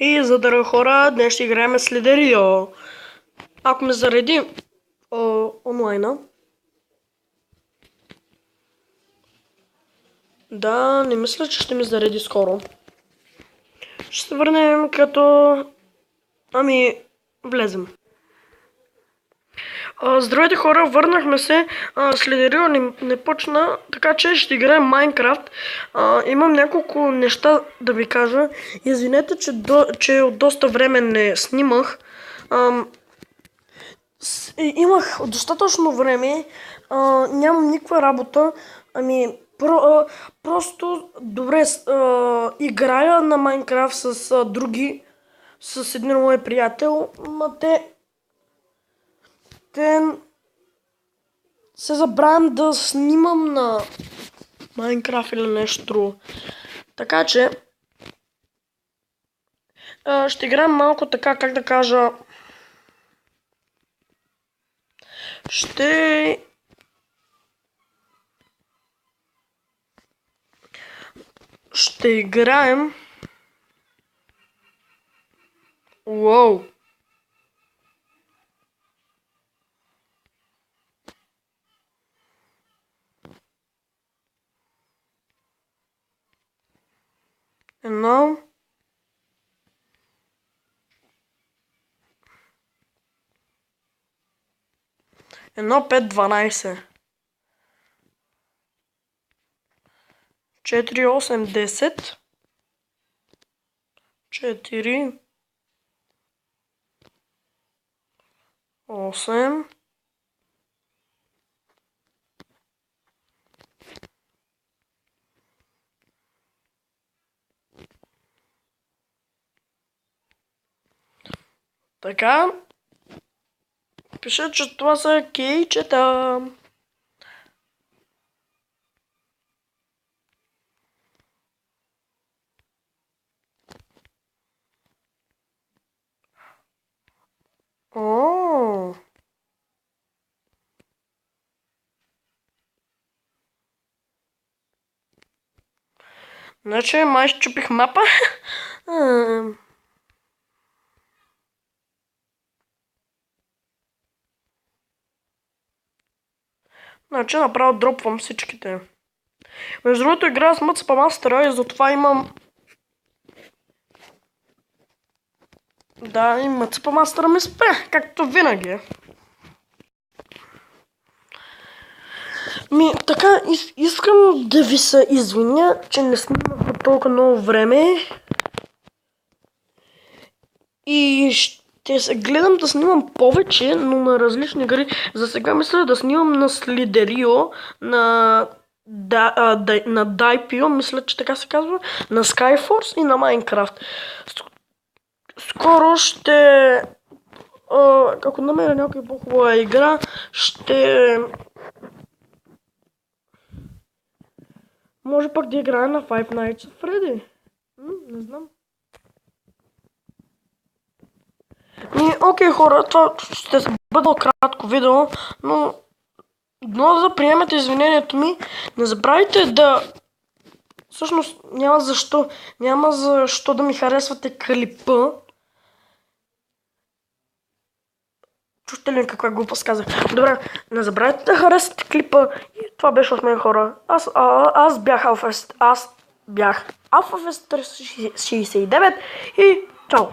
И здравейте хора, днес ще играем Слидерио. Ако ме зареди онлайна. Да, не мисля, че ще ми зареди скоро. Ще се върнем като... влезем. Здравейте хора, върнахме се. Слидерио не почна, така че ще играем Майнкрафт. Имам няколко неща да ви кажа. Извинете, че от доста време не снимах. Имах достатъчно време, нямам никаква работа, просто добре играя на Майнкрафт с други, с един мой приятел, те се забравям да снимам на Майнкрафт или нещо друго. Така че ще играем малко така, как да кажа, ще играем. Уоу! Едно. Едно 5-12. 4-8-10. 4. 8. Така. Пише, че това са кейчета. О. Значи май счупих мапа. Значи направо дропвам всичките. Между другото играя с Мъцапа Мастера и затова имам... Да, и Мъцапа Мастера ми спе, както винаги. Така, искам да ви се извиня, че не снимах от толкова много време. И ще се гледам да снимам повече, но на различни игри. За сега мисля да снимам на Слидерио, на Дайпио, мисля, че така се казва, на Skyforce и на Майнкрафт. Скоро ще... ако намеря някаква по-хубава игра, ще... Може пък да играя на Five Nights at Freddy. Не знам. Окей хора, това ще бъде кратко видео, но да приемете извинението ми. Не забравяйте да... Всъщност няма защо да ми харесвате клипа. Чухте ли каква глупост казах? Добре, не забравяйте да харесвате клипа. И това беше от мен хора. Аз бях Alphafest 369 и чао!